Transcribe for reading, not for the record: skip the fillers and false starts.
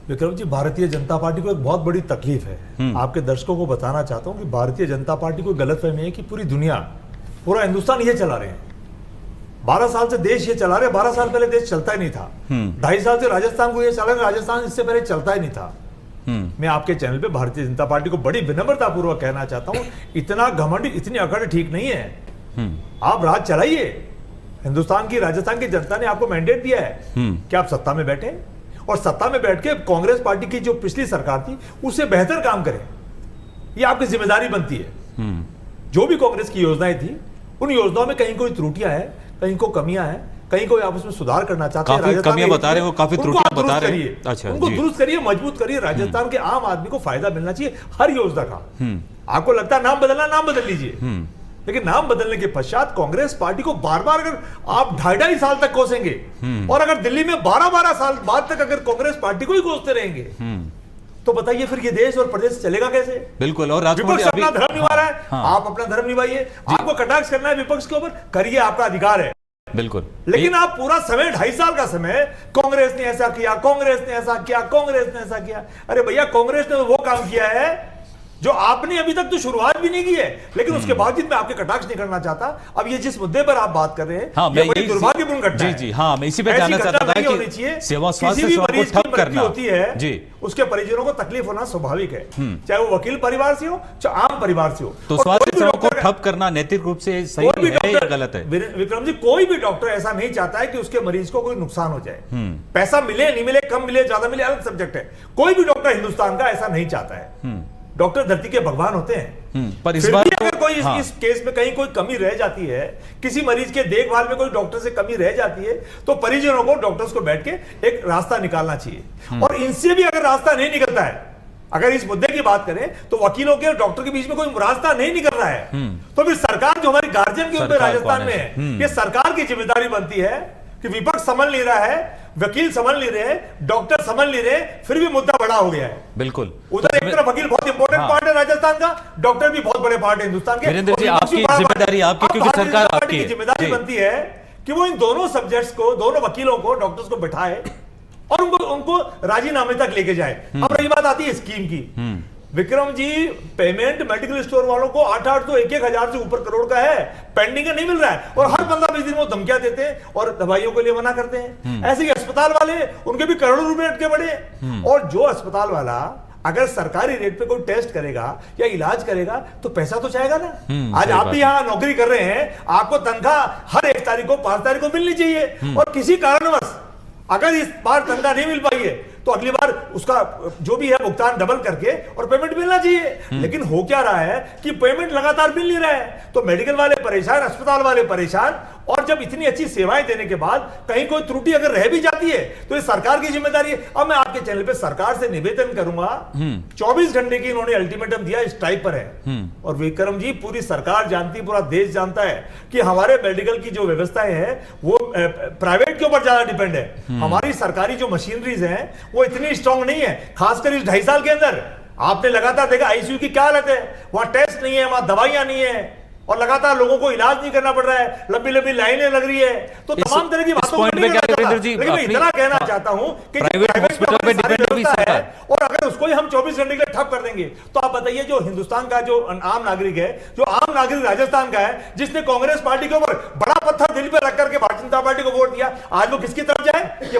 Vikram ji, Bharatiya Janata party को एक बहुत बड़ी तकलीफ है। आपके दर्शकों को बताना चाहता हूं कि भारतीय जनता पार्टी को गलतफहमी है कि पूरी दुनिया, पूरा हिंदुस्तान ये चला रहे हैं। 12 साल से देश ये चला रहे, 12 साल पहले देश चलता ही नहीं था। 2.5 साल से राजस्थान को ये चला रहे, राजस्थान इससे पहले चलता ही नहीं था। मैं आपके चैनल पे भारतीय जनता पार्टी को बड़ी विनम्रता पूर्वक कहना चाहता हूं, इतना घमंड, इतनी अकड़ ठीक नहीं है। आप राज चलाइए। हिंदुस्तान की, राजस्थान की जनता ने आपको मैंडेट दिया है कि आप सत्ता में बैठे और सत्ता में बैठ के कांग्रेस पार्टी की जो पिछली सरकार थी उससे बेहतर काम करें। ये आपकी जिम्मेदारी बनती है। जो भी कांग्रेस की योजनाएं थी, उन योजनाओं में कहीं कोई त्रुटियां हैं, कहीं को कमियां हैं, कहीं कोई आप उसमें सुधार करना चाहते हैं, कमियां बता रहे हो, काफी त्रुटियां बता रहे हैं। अच्छा, उनको दुरुस्त करिए, मजबूत करिए। राजस्थान के आम आदमी को फायदा मिलना चाहिए हर योजना का। आपको लगता है नाम बदलना, नाम बदल लीजिए, लेकिन नाम बदलने के पश्चात कांग्रेस पार्टी को बार बार अगर आप 2.5 साल तक कोसेंगे और अगर दिल्ली में 12-12 साल बाद तक अगर कांग्रेस पार्टी को ही कोसते रहेंगे, तो बताइए फिर ये देश और प्रदेश चलेगा कैसे? बिल्कुल। और विपक्ष अपना धर्म निभा रहा है, आप अपना धर्म निभाइए। आपको कटाक्ष करना है विपक्ष के ऊपर, करिए, आपका अधिकार है। बिल्कुल। लेकिन आप पूरा समय, 2.5 साल का समय, कांग्रेस ने ऐसा किया, कांग्रेस ने ऐसा किया, कांग्रेस ने ऐसा किया। अरे भैया, कांग्रेस ने वो काम किया है जो आपने अभी तक तो शुरुआत भी नहीं की है, लेकिन उसके बावजूद मैं आपके कटाक्ष नहीं करना चाहता। अब ये जिस मुद्दे पर आप बात कर रहे हैं, हाँ, ये बड़ी दुर्भाग्यपूर्ण घटना है। जी, हाँ, मैं इसी पे जानना चाहता था कि सेवा स्वास्थ्य सेवा को ठप करना होती है जी, उसके परिजनों को तकलीफ होना स्वाभाविक है, चाहे वो वकील परिवार से हो, चाहे आम परिवार से हो। तो स्वास्थ्य सेवा को ठप करना नैतिक रूप से सही है या गलत है? विक्रम जी, कोई भी डॉक्टर ऐसा नहीं चाहता है कि उसके मरीज को कोई नुकसान हो जाए। पैसा मिले नहीं मिले, कम मिले ज्यादा मिले, अलग सब्जेक्ट है। कोई भी डॉक्टर हिंदुस्तान का ऐसा नहीं चाहता है। डॉक्टर धरती के भगवान होते हैं। पर इस फिर बार भी अगर कोई इस केस में कहीं कोई कमी रह जाती है, किसी मरीज के देखभाल में कोई डॉक्टर से कमी रह जाती है, तो परिजनों को, डॉक्टर्स को बैठ के एक रास्ता निकालना चाहिए। और इनसे भी अगर रास्ता नहीं निकलता है, अगर इस मुद्दे की बात करें तो वकीलों के और डॉक्टर के बीच में कोई रास्ता नहीं निकल रहा है, तो फिर सरकार जो हमारी गार्जियन के ऊपर राजस्थान में है, ये सरकार की जिम्मेदारी बनती है कि विपक्ष समझ नहीं रहा है, वकील समझ नहीं रहे, डॉक्टर समझ नहीं रहे, फिर भी मुद्दा बड़ा हो गया है। बिल्कुल। उधर एक तरफ वकील बहुत इंपॉर्टेंट पार्ट है राजस्थान का, डॉक्टर भी बहुत बड़े पार्ट है हिंदुस्तान के। वीरेंद्र जी, आपकी जिम्मेदारी, आपकी, क्योंकि सरकार आपकी है, जिम्मेदारी बनती है कि वो इन दोनों सब्जेक्ट्स को, दोनों वकीलों को, डॉक्टर्स को बिठाए और उनको राजीनामे तक लेके जाए। अब रही बात आती है स्कीम की। Vikram ji, payment medical store वालों को 800 1,000 से ऊपर करोड़ का है, पेंडिंग नहीं मिल रहा है, और हर 15-20 दिन वो धमकियां देते हैं और दवाइयों के लिए मना करते हैं। ऐसे ही अस्पताल वाले, उनके भी करोड़ों रुपए अटके पड़े। और जो अस्पताल वाला अगर सरकारी रेट पे कोई टेस्ट करेगा या इलाज करेगा तो पैसा तो चाहेगा ना। आज आप भी यहाँ नौकरी कर रहे हैं, आपको तनख्वाह हर 1 तारीख को, 5 तारीख को मिलनी चाहिए, और किसी कारणवश अगर इस बार तनख्वाह नहीं मिल पाई है तो अगली बार उसका जो भी है भुगतान डबल करके और पेमेंट मिलना चाहिए। लेकिन हो क्या रहा है कि पेमेंट लगातार मिल नहीं रहा है, तो मेडिकल वाले परेशान, अस्पताल वाले परेशान। और जब इतनी अच्छी सेवाएं देने के बाद कहीं कोई त्रुटि अगर रह भी जाती है तो ये सरकार की जिम्मेदारी है। अब मैं आपके चैनल पे सरकार से निवेदन करूंगा, 24 घंटे की इन्होंने अल्टीमेटम दिया, इस टाइप पर है। और विक्रम जी, पूरी सरकार जानती है, पूरा देश जानता है कि हमारे मेडिकल की जो व्यवस्थाएं है वो प्राइवेट के ऊपर ज्यादा डिपेंड है। हमारी सरकारी जो मशीनरीज है वो इतनी स्ट्रांग नहीं है, खासकर इस 2.5 साल के अंदर। आपने लगातार देखा आईसीयू की क्या हालत है, वहां टेस्ट नहीं है, वहां दवाइयां नहीं है, और लगातार लोगों को इलाज नहीं करना पड़ रहा है, लंबी लंबी लाइनें लग रही है। तो तमाम तरह की बातों पर लेकिन मैं इतना कहना चाहता हूं कि प्राइवेट हॉस्पिटल पे डिपेंड होगी सरकार, और अगर उसको ही हम 24 घंटे के लिए ठप कर देंगे तो आप बताइए, जो हिंदुस्तान का जो आम नागरिक है, जो आम नागरिक राजस्थान का है, जिसने कांग्रेस पार्टी के ऊपर बड़ा पत्थर दिल पे रख करके भारतीय जनता पार्टी को वोट दिया, आज वो किसकी तरफ जाए? ये